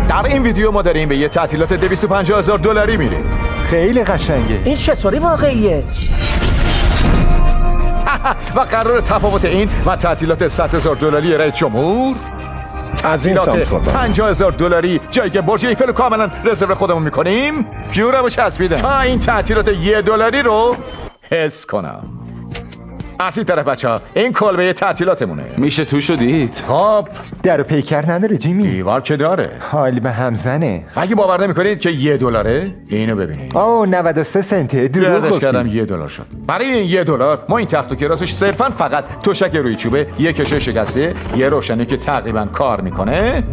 در این ویدیو ما داریم به یه تعطیلات $250,000 میریم. خیلی قشنگه. این چطوری واقعیه؟ و قرار تفاوت این و تعطیلات $100,000 رئیس جمهور تعطیلات $50,000 جایی که برج ایفل کاملا رزرو خودمون میکنیم جورمو چسبیدم تا این تعطیلات $1 رو حس کنم. از این طرف بچه ها این کلبه تعطیلاتمونه. میشه توشو دید؟ خب در و پیکر نداره جیمی. دیوار که داره. حال به هم زنه. اگه باور نمیکنید که $1 اینو ببینید. اوه 93 سنته. دروغ گردش کردم خب. $1 شد. برای این $1 ما این تخت و کراسش صرفا فقط تشک روی چوبه، یه کشه شکسته، یه روشنی که تقریبا کار میکنه.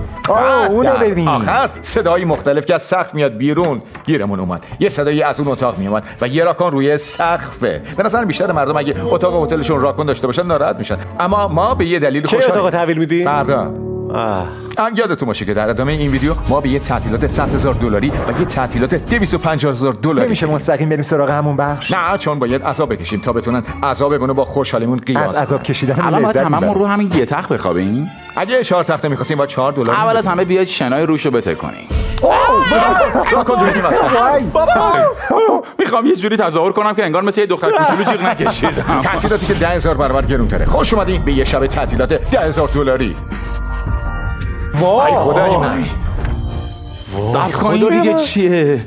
اونو در ببین. آخر صدای مختلف که از سقف میاد بیرون گیرمون اومد. یه صدایی از اون اتاق میومد و یه راکن روی سقفه. به نظر بیشتر مردم اگه اتاق هتلشون راکن داشته باشن ناراحت میشن، اما ما به یه دلیل چه خوشحالیم. اتاق تحویل میدی؟ فردا. یادتون باشه که در ادامه این ویدیو ما به یه تعطیلات $100,000 و یه تعطیلات $250,000 نمیشه مستقیم بریم سراغ همون بخش؟ نه، چون باید عذاب بکشیم تا بتونن عذابمون رو با خوشحالیمون قیاس از عذاب کنن. کشیدن الان باید لذت هممون میبرم. رو همین یه تخت بخوابیم. اگه 4 تخته می‌خواستیم با $4 اول از همه بیاید شنای روشو بتکنیم. راکن ببینیم اصلا. میخوام یه جوری تظاهر کنم که انگار مثل یه دختر کوچولو جیغ نکشیدم. تعطیلاتی که 10,000 برابر گرون‌تره. خوش اومدین به یه شب تعطیلات $10,000. وای خدای من. صبر کن دیگه چیه؟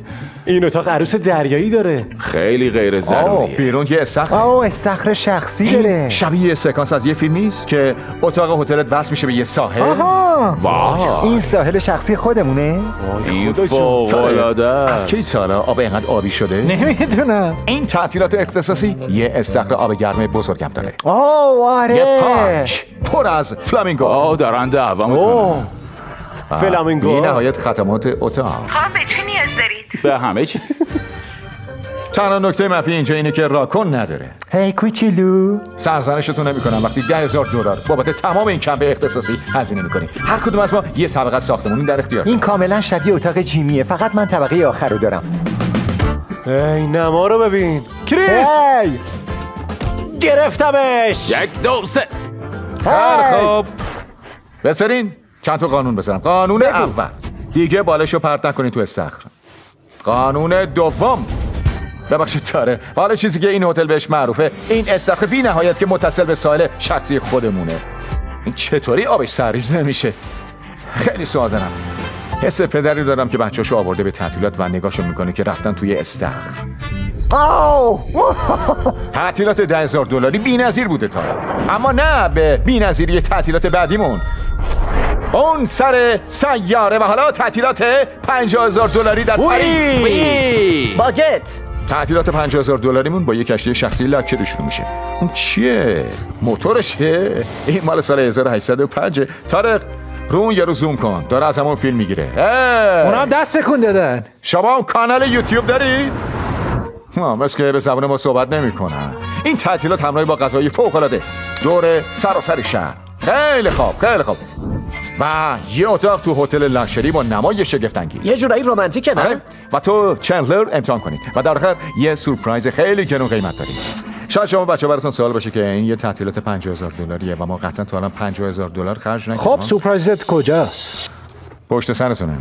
این اتاق عروس دریایی داره. خیلی غیر ضروریه. بیرون یه استخر. استخر شخصی این داره. شبیه سکانس از یه فیلم نیست که اتاق هتلت وصل میشه به یه ساحل. واه این ساحل شخصی خودمونه؟ این فوق‌العاده از است. کی تا حالا آب اینقدر آبی شده؟ نمیدونم. این تعطیلات اختصاصی یه استخر آب گرم بزرگم داره. آره. یه پارک پر از فلامینگو. دارن دعوا میکنن. فلامینگو. بی نهایت خدمات اتاق. خواهم به چی نیاز دارید؟ به همه چی. تنها نکته منفی اینجا اینه که راکن نداره. هی کوچولو. سرزنشتون نمی‌کنم وقتی $10,000 بابت تمام این کمپ اختصاصی هزینه می‌کنیم. هر کدوم از ما یه طبقه ساختمونی در اختیار. این کاملا شبیه اتاق جیمیه، فقط من طبقه آخر رو دارم. ای نما رو ببین. کریس هی گرفتمش. 1 2 3. خب بسرین چند تا قانون بذارم. قانون اول دیگه بالشو پرت نکنین تو استخر. قانون دوم ببخشید تاره حالا چیزی که این هتل بهش معروفه این استخر بی نهایت که متصل به ساحل شخصی خودمونه. این چطوری آبش سرریز نمیشه؟ خیلی سوال دارم. حس پدری دارم که بچه‌شو آورده به تعطیلات و نگاهشو میکنه که رفتن توی استخر. تعطیلات $10,000 بی‌نظیر بوده تا حالا. اما نه به بی‌نظیری تعطیلات بعدیمون. اون سر سیاره و حالا تعطیلات $50,000 در پاریس. باگت. تعطیلات $50,000 مون با یه کشتی شخصی لکه شروع میشه. اون چیه؟ موتورشه؟ این مال سال 1805. طارق رو اون یه رو زوم کن. داره از همون فیلم میگیره. اونا هم دست تکون دادن. شما هم کانال یوتیوب دارید؟ مثل که به زبان ما صحبت نمی‌کنن. این تعطیلات همراه با غذای فوق‌العاده دور سراسر شهر. خیلی خوب خیلی خوب. و یه اتاق تو هتل لاکچری با نمای شگفت‌انگیز. یه جورایی رمانتیکه نه؟ آره. و تو چندلر امتحان کنید و در آخر یه سورپرایز خیلی گرون قیمت دارید. شاید شما بچه‌ها براتون سوال باشه که این یه تعطیلات $50,000 و ما قطعا تو الان $50,000 خرج نکردیم. خب سورپرایزت کجاست؟ پشت سرتونه.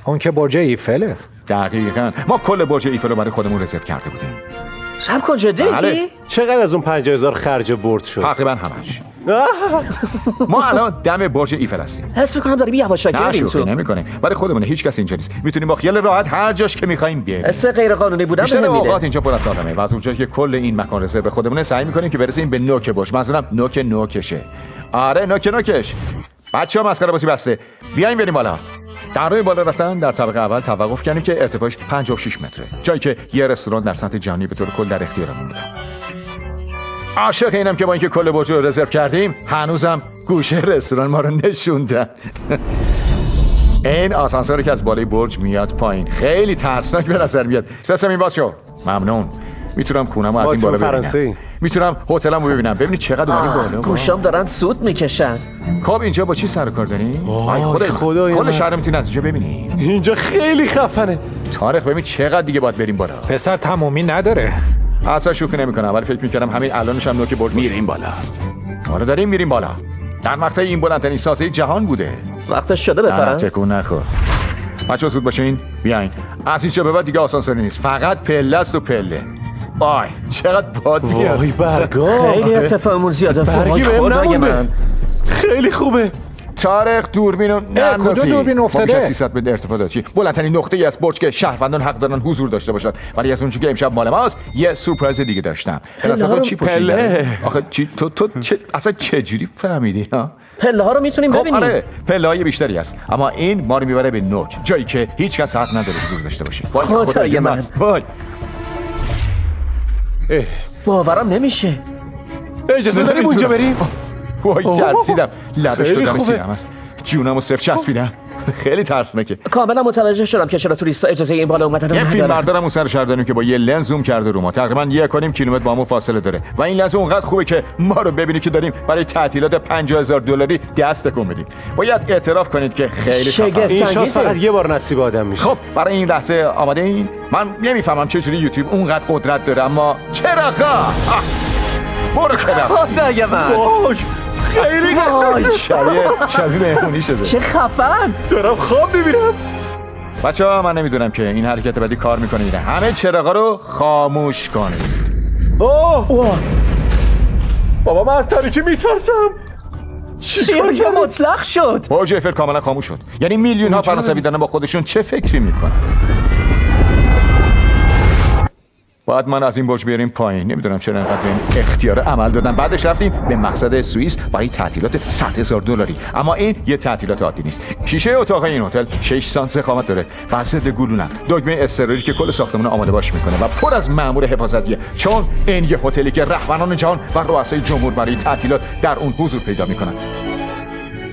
اون که برج ایفله. دقیقاً ما کل برج ایفل رو برای خودمون رزرو کرده بودیم. صبر کن جدی بله. میگی؟ چقدر از اون 50,000 خرج برد شد؟ تقریبا همش. ما الان دم برج ایفل هستیم. حس میکنم داریم یواشکی نه بریم شوخی تو. نمی‌کنیم. برای خودمون هیچ کس اینجا نیست. میتونیم با خیال راحت هر جاش که می‌خوایم بریم. حس غیر قانونی بودن بیشتر بهم اوقات میده. اینجا پر از آدمه و از اونجایی که کل این مکان رزرو خودمونه سعی می‌کنیم که برسیم به نوک برج. منظورم نوک نوکشه. آره نوک نوکش. بچه‌ها مسخره بازی بسته. بیاین بریم بالا. در روی بالا رفتن در طبقه اول توقف کردیم که ارتفاعش 56 متره. جایی که یه رستوران در سطح جهانی به طور کل در اختیارمون بوده. عاشق اینم که با اینکه کل برج رو رزرو کردیم هنوزم گوشه رستوران ما رو نشوندن. این آسانسوری که از بالای برج میاد پایین خیلی ترسناک به نظر میاد. سسمی باز شو. ممنون. میتونم خونمو از این بالا ببینم. میتونم هتلمو ببینم. ببینید چقدر اومدیم بالا. گوشام دارن سود میکشن. خب اینجا با چی سر و کار داریم؟ خدای کل من. شهر میتونی از اینجا ببینی. اینجا خیلی خفنه. طارق ببین چقدر دیگه باید بریم بالا. پسر تمومی نداره. اصلا شوخی نمیکنم ولی فکر میکردم همین الانش هم نوک برج میریم بالا. حالا داریم میریم بالا. در مقطع این بلندترین سازه جهان بوده. وقتش شده نه بپرم. تکون نخور. بچه‌ها زود باشین بیاین. از اینجا به بعد دیگه آسانسوری نیست، فقط پله است و پله. آی چقدر باد میاد. وای برگا خیلی ارتفاعمون زیاده. برگی وای بهم خدای نمونده. من. خیلی خوبه. تاریخ دوربینو نندازی. کجا دوربین افتاده؟ ما بیشتر 300 متر ارتفاع داشتی. بلندترین نقطه‌ای از برج که شهروندان حق دارن حضور داشته باشن. ولی از اونجا که امشب مال ماست یه سورپرایز دیگه داشتم. به نظر چی پله؟ آخه چی تو اصلا چه جوری فهمیدی ها؟ پله ها رو میتونیم خب ببینیم. آره پله‌های بیشتری هست، اما این ما رو میبره به نوک، جایی که هیچ کس حق نداره حضور داشته باشه. وای خدای من. وای باورم نمیشه. اجازه داریم اونجا بریم؟ وای ترسیدم، لبش خیلی دادم خوبه. سینم است، جونمو صفر چسبیدم. خیلی ترسناکه. کاملا متوجه شدم که چرا توریست‌ها اجازه این بالا اومدن رو یه فیلم ندارن. بردارم اون سر شهر داریم که با یه لنز زوم کرده رو ما، تقریبا 1.5 کیلومتر با ما فاصله داره و این لنز اونقدر خوبه که ما رو ببینی که داریم برای تعطیلات $50,000 دست تکون بدیم. باید اعتراف کنید که خیلی شگفت. خفن. این شانس چنگیزه. فقط یه بار نصیب آدم میشه. خب برای این لحظه آماده این؟ من نمیفهمم چجوری یوتیوب اونقدر قدرت داره، اما چرا برو کنم. خدای من. خیلی شبیه مهمونی شده. چه خفن. دارم خواب میبینم. بچه‌ها من نمیدونم که این حرکت بعدی کار میکنه یا نه. همه چراغا رو خاموش کنید. اوه بابا من از تاریکی میترسم. چیه که مطلق شد. برج ایفل کاملا خاموش شد. یعنی میلیون ها فرانسوی دارن با خودشون چه فکری میکنن. باید من از این برج بیاریم پایین. نمیدونم چرا انقدر بهم اختیار عمل دادن. بعدش رفتیم به مقصد سوئیس برای تعطیلات $100,000. اما این یه تعطیلات عادی نیست. شیشه اتاق این هتل 6 سانت ضخامت داره و ضد گلوله‌ام. دکمه اضطراری که کل ساختمون آماده باش میکنه و پر از مأمور حفاظتیه، چون این یه هتلی که رهبران جهان و رؤسای جمهور برای تعطیلات در اون حضور پیدا میکنن.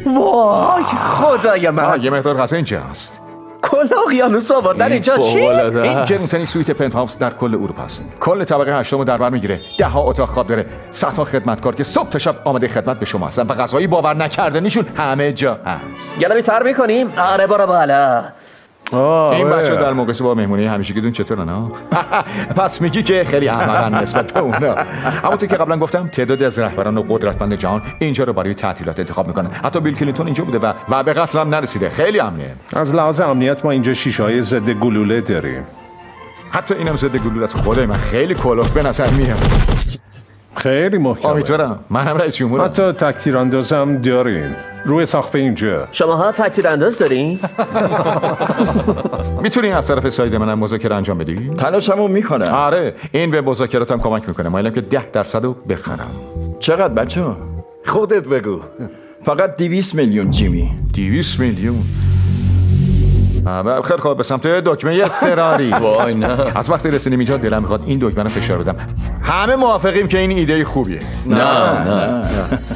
وای خدای من. یه مقدار غذا اینجاست. کل اقیانوس آوردن اینجا چی؟ این گرونترین سویت پنت‌هاوس در کل اروپا است. کل طبقه هشتم رو در بر میگیره. 10 اتاق خواب داره. 100 تا خدمتکار که صبح تا شب آماده خدمت به شما هستن و غذایی باور نکردنیشون همه جا هست. یالا بی‌تر میکنیم. آره برو بالا. این بچه در مقایسه با مهمونی همیشگیتون چطورن ها؟ پس میگی که خیلی احمقن نسبت به اونا. اما تو که قبلا گفتم تعدادی از رهبران و قدرتمند جهان اینجا رو برای تعطیلات انتخاب میکنن. حتی بیل کلینتون اینجا بوده و به قتل هم نرسیده. خیلی امنه. از لحاظ امنیت ما اینجا شیشه‌های ضد گلوله داریم. حتی اینم ضد گلوله است. خدای من خیلی کلوف به نظر میاد. خیلی محکمه. امیدوارم. منم رئیس جمهورم. حتی تکتیر اندازم داریم روی سقف اینجا. شماها تکتیر انداز دارین؟ میتونی از طرف ساید منم مذاکره انجام بدی؟ تلاشمو میکنم. آره این به مذاکراتم کمک میکنه. مایلم که 10% رو بخرم. چقدر بچه؟ خودت بگو. فقط 200 میلیون جیمی. 200 میلیون. خیلی خوب به سمت دکمه اضطراری. وای نه. از وقتی رسیدیم اینجا دلم میخواد این دکمه رو فشار بدم. همه موافقیم که این ایده خوبیه. نه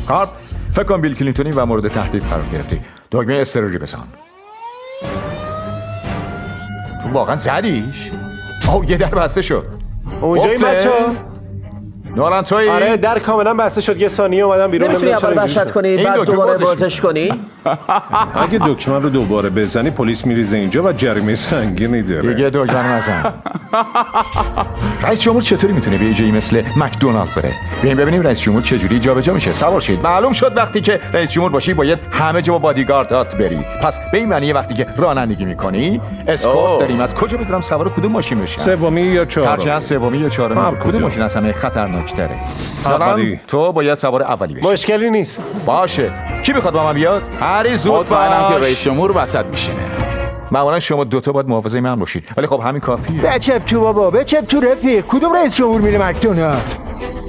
کارت فکر کن بیل کلینتونی و مورد تهدید قرار گرفتی. دکمه اضطراری بزن. واقعا زدیش؟ یه در بسته شد. اونجا این قفله؟ بچه‌ها. نوران تویی؟ آره در کاملا بسته شد. یه ثانیه اومدم بیرون. نمیتونی نمی‌دونم اول چرا وحشت اینجوری کنی این بعد دکمه دوباره بازش بازش کنی؟ اگه دکمه رو دوباره بزنی پلیس میریزه اینجا و جریمه سنگینی داره. دیگه دکمه نزن. رئیس جمهور چطوری میتونه به یه جایی مثل مکدونالد بره؟ بیاین ببینیم رئیس جمهور چجوری جابجا میشه. سوار شید. معلوم شد وقتی که رئیس جمهور باشی باید همه جا با بادیگاردات بری. پس به این معنی وقتی که رانندگی میکنی اسکورت داریم. از کجا بدونم سوار کدوم ماشین بشم؟ سومی یا چهارمی؟ ترجیحاً سومی یا چهارمی. هر کدوم کدوم. ماشین از همه خطرناک‌تره؟ اولی. تو باید سوار اولی بشی. مشکلی نیست. باشه. کی میخواد با من بیاد؟ هری زود مطمئنم که باش. رئیس جمهور وسط میشینه. معمولا شما دوتا باید محافظه من باشید. ولی خب همین کافیه. بچپ تو بابا بچپ تو رفیق. کدوم رئیس جمهور میره مکدونالد؟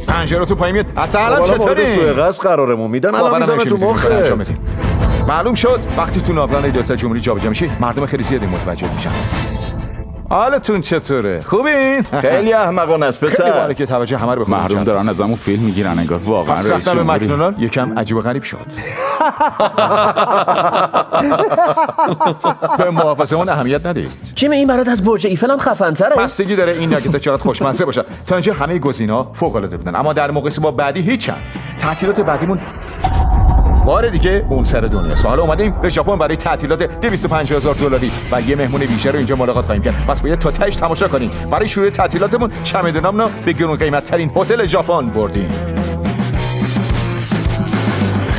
پنجره تو پایین میاد. اصلا مورد چطوری؟ سوء قصد قرارمون میدن. الان باورم میزنه نمیشه تو می‌تونی این کارو انجام مخه. بدی. معلوم شد وقتی تو ناوگان ریاست جمهوری جابجا میشی مردم خیلی زیادی متوجه میشن. حالتون چطوره؟ خوبین؟ خیلی احمقانه است خیلی پسر. باره که توجه همه رو به خودم مردم جلب. دارن ازمون فیلم میگیرن انگار واقعا پس رئیس رفتم به جمهوری. مکدونالد یکم عجیب و غریب شد. به محافظه اون اهمیت ندید. جیمی این برات از برج ایفل هم خفن‌تره. بستگی داره این ناگه‌ها چقدر خوشمزه باشه. تا اینجا همه گزینه‌ها فوق‌العاده بودن، اما در مقایسه با بعدی هیچن. تعطیلات بعدیمون بار دیگه اون سر دنیاست. حالا اومدیم به ژاپن برای تعطیلات $250,000 و یه مهمون ویژه رو اینجا ملاقات خواهیم کرد. پس باید تا تهش تماشا کنیم. برای شروع تعطیلاتمون چمدونامونو به گرون قیمت ترین هتل ژاپن بردیم.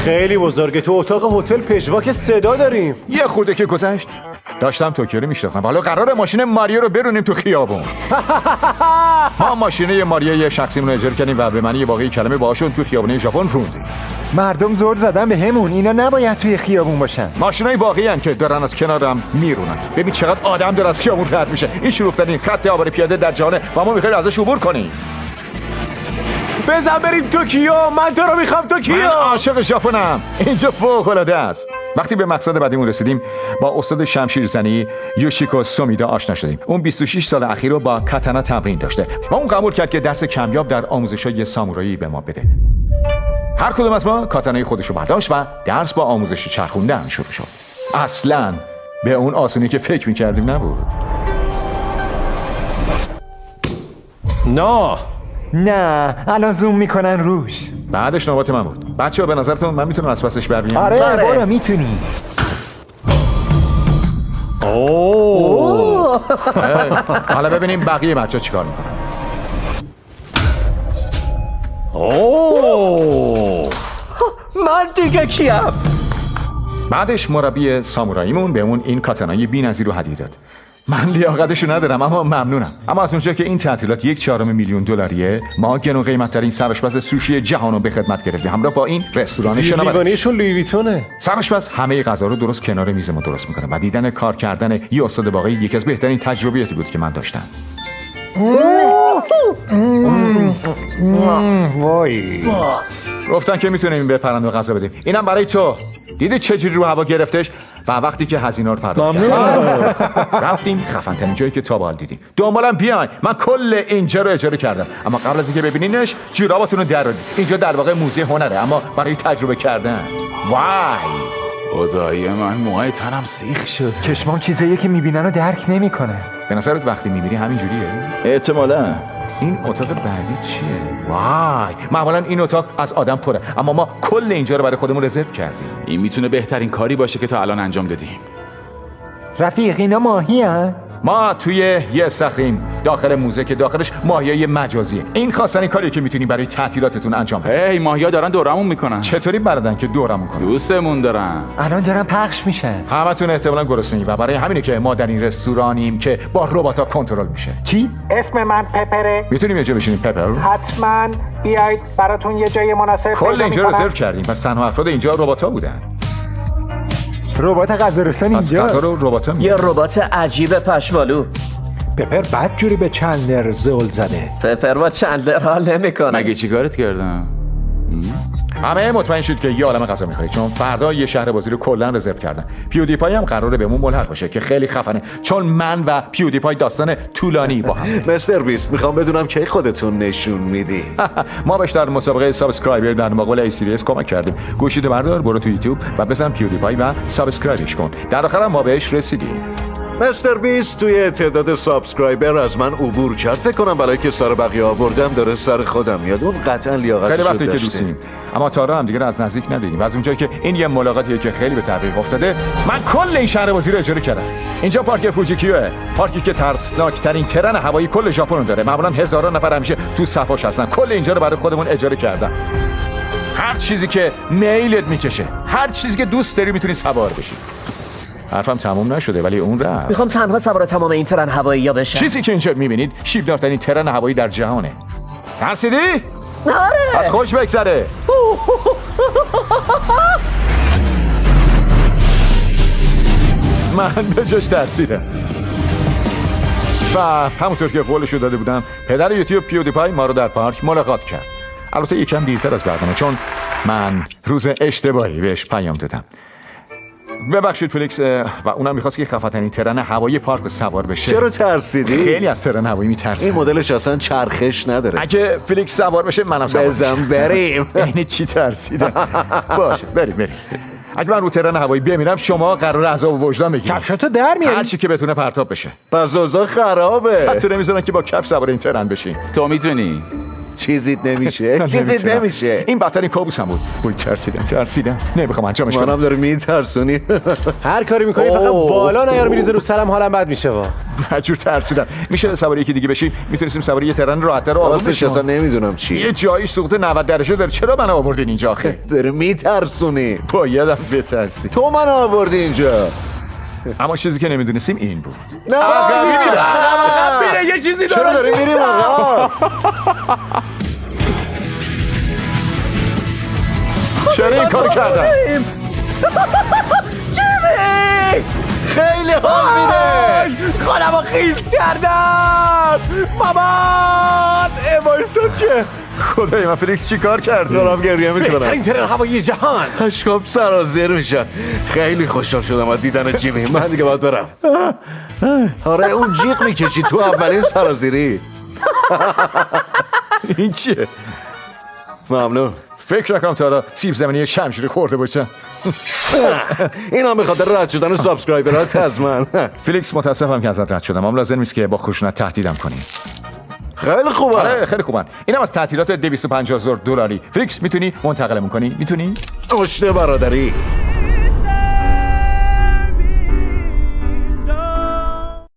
خیلی بزرگه. تو اتاق هتل پژواک صدا داریم. یه خورده که گذشت داشتم توکیو رو میشناختم. حالا قرار ماشین ماریو رو برونیم تو خیابون. ما ماشینه ماریو یه شخصیمون رو اجاره کردیم و به معنی واقعی کلمه باهاشون تو خیابونه ژاپن روندیم. مردم زور زدن به همون. اینا نباید توی خیابون باشن. ماشینای واقعی ان که دارن از کنارم میرونن. ببین چقدر آدم داره از خیابون رد میشه. این شلوغ‌ترین خط عابر پیاده در جهانه و ما می‌خوایم ازش عبور کنیم. بزن بریم توکیو. من تو رو میخوام توکیو. من عاشق ژاپنم. اینجا فوق‌العاده است. وقتی به مقصد بعدیمون رسیدیم با استاد شمشیرزنی یوشیکو سومیدا آشنا شدیم. اون 26 سال اخیر رو با کاتانا تمرین داشته و اون قبول کرد که درس کمیاب در آموزش‌های سامورایی به ما بده. هر کدوم از ما کاتانای خودش رو برداشت و درس با آموزش چرخوندن شروع شد. اصلاً به اون آسونی که فکر می‌کردیم نبود. نه الان زوم میکنن روش. بعدش نوبت من بود. بچه‌ها به نظرتون من میتونم از پسش بر بیام؟ آره برو میتونی. حالا ببینیم بقیه بچه‌ها چیکار میکنن. من دیگه کیم؟ بعدش مربی ساموراییمون بهمون این کاتانای بی‌نظیر رو هدیه داد. من لیاقتشو ندارم اما ممنونم. اما از اونجا که این تعطیلات 1/4 میلیون دلاریه، ما گرون قیمت‌ترین سرآشپز سوشی جهانو به خدمت گرفتیم. همراه با این رستوران شناور. لیوانیشون لویی ویتونه. سرآشپز همه غذا رو درست کنار میز ما درست میکنه و دیدن کار کردن یه استاد واقعی یکی از بهترین تجربیاتی بود که من داشتم. وای. گفتن که میتونیم به پرنده غذا بدیم. اینم برای تو. دیدی چجوری رو هوا گرفتش و وقتی که هزینه رو پرداخت رفتیم خفن‌ترین جایی که تا به حال دیدیم. دنبالم بیاین. من کل اینجا رو اجاره کردم. اما قبل از اینکه ببینینش جوراباتون رو درآورید. اینجا در واقع موزه هنره اما برای تجربه کردن. وای. خدای من موهای تنم سیخ شد. چشمام چیزایی که میبینن رو درک نمیکنه. به نظرت وقتی میبینی همینجوریه؟ احتمالاً. این اتاق بعدی چیه؟ وای، معمولا این اتاق از آدم پره اما ما کل اینجا رو برای خودمون رزرو کردیم. این میتونه بهترین کاری باشه که تا الان انجام دادیم. رفیق اینا ماهی هن؟ ما توی یه صخریم داخل موزه که داخلش ماهیای مجازیه. این خواستنی کاریه که میتونی برای تعطیلاتتون انجام بدی. هی ماهیا دارن دورمون میکنن. چطوری بردن که دورمون کنن؟ دوستمون دارن. الان دارن پخش میشن. همتون احتمالاً گرسنه‌ای و برای همینه که ما در این رستورانیم که با ربات‌ها کنترل میشه. چی؟ اسم من پپره. میتونیم یه جا بشینیم پپر؟ حتما بیاید براتون یه جای مناسب کل پیدا اینجا رو می‌کنم. رزرو کردیم. پس تنها افراد اینجا ربات‌ها بودن. ربات غذا رسان پس اینجا. غذا رو ربات‌ها یه ربات عجیب پشمالو. پپر بد جوری به چندلر زل زده. پپر با چندلر حال نمیکنه. مگه چی کارت کردم؟ همه مطمئن شد که یه عالمه غذا می‌خورید چون فردا یه شهر بازی رو کلا رزرو کردن. پیودیپای هم قراره بهمون ملحق باشه که خیلی خفنه چون من و پیودیپای داستان طولانی با هم. مستر بیست میخوام بدونم کی خودتون نشون میدی. ما بهش در مسابقه سابسکرایبر در مقابل ای سیریس کمک کردیم. گوشیده بردار برو تو یوتیوب و بزن پیودیپای و سابسکرایبش کن. در آخر ما بهش رسیدیم. مستر بیست توی تعداد سابسکرایبر از من عبور کرد. فکر کنم برای که سر بقیه آوردم داره سر خودم میاد. اون قطعا لیاقتش خیلی رو وقتی که داشته. دوستیم اما تا حالا هم دیگه از نزدیک ندیدیم و از اونجایی که این یه ملاقاتیه که خیلی به تعویق افتاده من کل این شهر بازی رو اجاره کردم. اینجا پارک فوجیکیوه، پارکی که ترسناکترین ترن هوایی کل ژاپن رو داره. معمولا هزاران نفر همیشه تو صفاش هستن. کل اینجا رو برای خودمون اجاره کردم. هر چیزی که میلت میکشه، هر چیزی که دوست داری میتونی سوار بشی. حرفم تموم نشده ولی اون رفت. میخوام تنها سوار تمام این ترن هوایی یا بشم. چیزی که اینجا میبینید شیبدارترین ترن هوایی در جهانه. ترسیدی؟ آره. از خوش بگذره. من به جاش ترسیدم. و همونطور که قولشو داده بودم پدر یوتیوب پیودیپای ما رو در پارک ملاقات کرد. البته یکم دیرتر از برنامه چون من روز اشتباهی بهش پیام دادم. ببخشید فلیکس و اونم میخواست که خفترین ترن هوایی پارک رو سوار بشه. چرا ترسیدی؟ خیلی از ترن هوایی میترسم. این مدلش اصلا چرخش نداره. اگه فلیکس سوار بشه منم سوار بزن بشم. بریم. اینه چی ترسیدم. باشه بریم. اگه من رو ترن هوایی بمیرم شما قرار عذاب و وجدان بگیرید. کفشاتو در میاری. هر چی که بتونه پرتاب بشه. پس اوضاع خرابه. حتی نمیذارن که با کف سوار این ترن بشین. تو میتونی. چیزیت نمیشه چیزیت نمیتونم. نمیشه. این بدترین کابوسم بود. وای ترسیدم نمیخوام انجامش منم بدم. داره میترسونی. هر کاری میکنی فقط اوه. بالا نیار میریزه رو سرم، حالم بد میشه وا. حجور ترسیدم. میشه سواری یکی دیگه بشیم؟ میتونستیم سواری یه ترن راحت‌تر و آروم راستش اصلا بشیم. نمیدونم چی یه جایی سقوط 90 درجه داره. چرا من آوردین اینجا آخه؟ داره میترسونی. بایدم بترسی. تو من آوردی اینجا. اما چیزی که نمیدونستیم این بود. نه میره یه چیزی چرا داری میریم آقا؟ چرا این کارو کردم؟ خیلی حال میده. خودمو خیز کردم مامان. وایسا که خدای من فلیکس چی کار کرد؟ دارم گریه میکنم. بهترین ترن هوایی جهان. اشکام سرازیر میشن. خیلی خوشحال شدم از دیدن جیمی. من دیگه باید برم. آره اون جیغ میکشی تو اولین سرازیری. این چیه؟ ممنون. فکر نکنم تا حالا سیب زمینی شمشیری خورده باشم. این هم بخاطر رد شدن سابسکرایبرات از من. فلیکس متاسفم که ازت رد شدم. اما لازم نیست که با خشونت تهدیدم کنی. خیلی خوبه. آره خیلی خوبن. اینم از تعطیلات $250,000. فلیکس میتونی منتقلمون کنی؟ میتونی؟ اشته برادری.